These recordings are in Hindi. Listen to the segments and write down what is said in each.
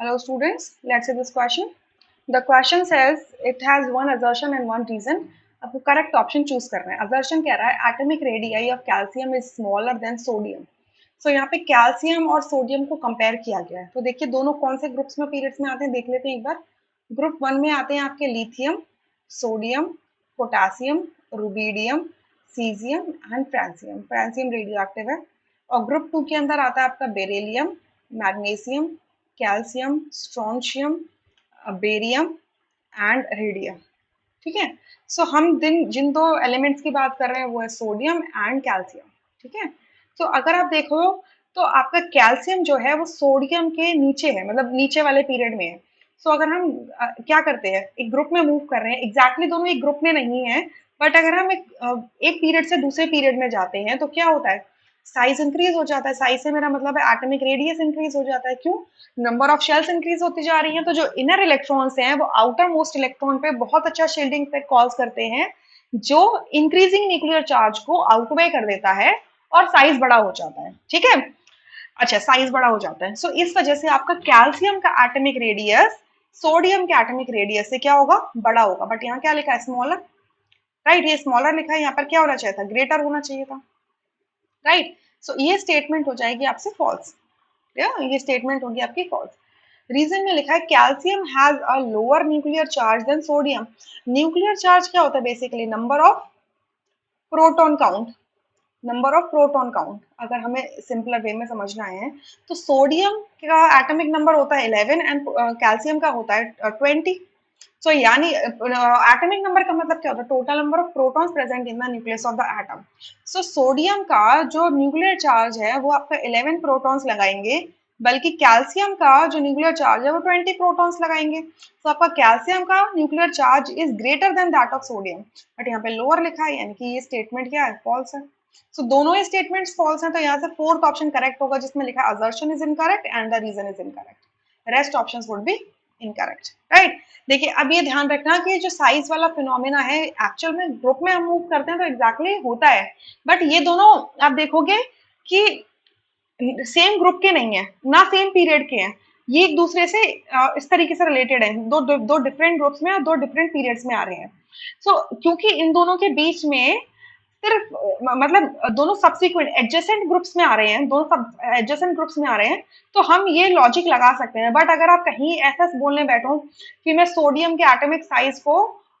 Hello students, let's see this question. The question says it has one assertion and one reason. आपको करेक्ट ऑप्शन चूज करना है. असर्शन कह रहा है atomic radii of calcium is smaller than sodium. So यहाँ पे कैल्शियम और सोडियम को कंपेयर किया गया है. तो देखिए दोनों कौन से ग्रुप्स में पीरियड्स में आते हैं देख लेते हैं एक बार. ग्रुप 1 में आते हैं आपके lithium, sodium, potassium, rubidium, caesium and francium. Francium radio active है. और ग्रुप 2 के अंदर आता है आपका beryllium, magnesium, calcium, strontium, barium and radium. ठीक है. सो हम जिन दो एलिमेंट्स की बात कर रहे हैं वो है सोडियम एंड कैल्शियम. ठीक है. तो अगर आप देखो तो आपका कैल्शियम जो है वो सोडियम के नीचे है, मतलब नीचे वाले पीरियड में है. सो अगर हम क्या करते हैं, एक ग्रुप में मूव कर रहे हैं, एग्जैक्टली दोनों एक ग्रुप में नहीं है, बट अगर हम एक पीरियड से दूसरे पीरियड में जाते हैं तो क्या होता है, साइज इंक्रीज हो जाता है. साइज से मेरा मतलब है एटॉमिक रेडियस इंक्रीज हो जाता है. क्यों? नंबर ऑफ शेल्स इंक्रीज होती जा रही हैं, तो जो इनर इलेक्ट्रॉन्स हैं वो आउटर मोस्ट इलेक्ट्रॉन पे बहुत अच्छा शील्डिंग पे कॉज करते हैं, जो इंक्रीजिंग न्यूक्लियर चार्ज को आउटवे कर देता है और साइज बड़ा हो जाता है. ठीक है. अच्छा, साइज बड़ा हो जाता है. सो इस वजह से आपका कैल्शियम का एटॉमिक रेडियस सोडियम के एटॉमिक रेडियस से क्या होगा, बड़ा होगा. बट यहाँ क्या लिखा है, स्मॉलर. राइट, ये स्मॉलर लिखा है, यहाँ पर क्या होना चाहिए था, ग्रेटर होना चाहिए था. राइट. सो ये स्टेटमेंट हो जाएगी आपसे फॉल्स. ये स्टेटमेंट होगी आपकी फॉल्स. रीजन में लिखा है calcium has a lower nuclear charge than sodium. Nuclear charge क्या होता है, basically number of proton count. Number of proton count अगर हमें सिंपलर वे में समझना है तो सोडियम का एटॉमिक नंबर होता है 11 एंड कैल्शियम का होता है 20. सो यानी एटॉमिक नंबर का मतलब क्या होता है, total number of protons present in the nucleus of the atom. So sodium का जो न्यूक्लियर चार्ज है वो आपका 11 प्रोटॉन्स लगाएंगे, बल्कि कैल्शियम का जो न्यूक्लियर चार्ज है वो 20 प्रोटॉन्स लगाएंगे. तो आपका कैल्शियम का nuclear charge is greater than that of sodium. But यहाँ पे लोअर लिखा है, यानी कि ये स्टेटमेंट क्या है, फॉल्स है. सो दोनों ही स्टेटमेंट्स फॉल्स हैं, तो यहाँ से फोर्थ ऑप्शन करेक्ट होगा जिसमें लिखा है assertion is incorrect and the reason is incorrect. Rest options would be incorrect. Right. देखिए अब ये ध्यान रखना कि जो साइज वाला फिनोमिना है एक्चुअल में ग्रुप में हम मूव करते हैं तो एग्जैक्टली होता है, बट ये दोनों आप देखोगे कि सेम ग्रुप के नहीं है ना, सेम पीरियड के हैं. ये एक दूसरे से इस तरीके से रिलेटेड है, दो डिफरेंट ग्रुप्स में और दो डिफरेंट पीरियड्स में आ रहे हैं. सो क्योंकि इन दोनों के बीच में सिर्फ मतलब दोनों सब्सिक्वेंट एडजेसेंट ग्रुप्स में आ रहे हैं, दोनों सब एडजेसेंट ग्रुप्स में आ रहे हैं, तो हम ये लॉजिक लगा सकते हैं. बट अगर आप कहीं ऐसा बोलने बैठो कि मैं सोडियम के एटॉमिक साइज को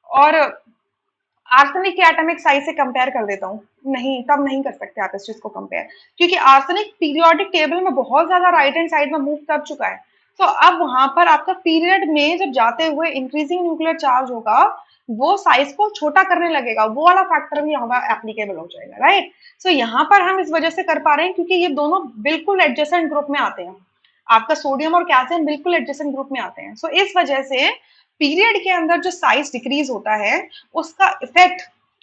और आर्सेनिक के एटॉमिक साइज से कंपेयर कर देता हूँ, नहीं, तब नहीं कर सकते आप इस चीज को कंपेयर, क्योंकि आर्सेनिक पीरियोडिक टेबल में बहुत ज्यादा राइट हैंड साइड में मूव कर चुका है. तो अब वहां पर आपका पीरियड में जब जाते हुए इंक्रीजिंग न्यूक्लियर चार्ज होगा, वो साइज को छोटा करने लगेगा, वो वाला फैक्टर भी हमारा एप्लीकेबल हो जाएगा. राइट. सो यहाँ पर हम इस वजह से कर पा रहे हैं क्योंकि ये दोनों बिल्कुल एडजेसेंट ग्रुप में आते हैं. आपका सोडियम और कैल्शियम बिल्कुल एडजेसेंट ग्रुप में आते हैं. सो इस वजह से पीरियड के अंदर जो साइज डिक्रीज होता है उसका इफेक्ट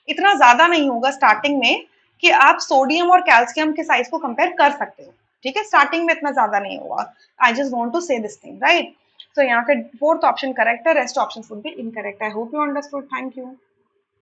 इतना ज्यादा नहीं होगा स्टार्टिंग में कि आप सोडियम और कैल्शियम के साइज को कंपेयर कर सकते हो. ठीक है, स्टार्टिंग में इतना ज्यादा नहीं होगा. आई जस्ट वांट टू से दिस थिंग. राइट. सो यहाँ पे फोर्थ ऑप्शन करेक्ट है, rest options would be incorrect. I hope you understood. Thank you.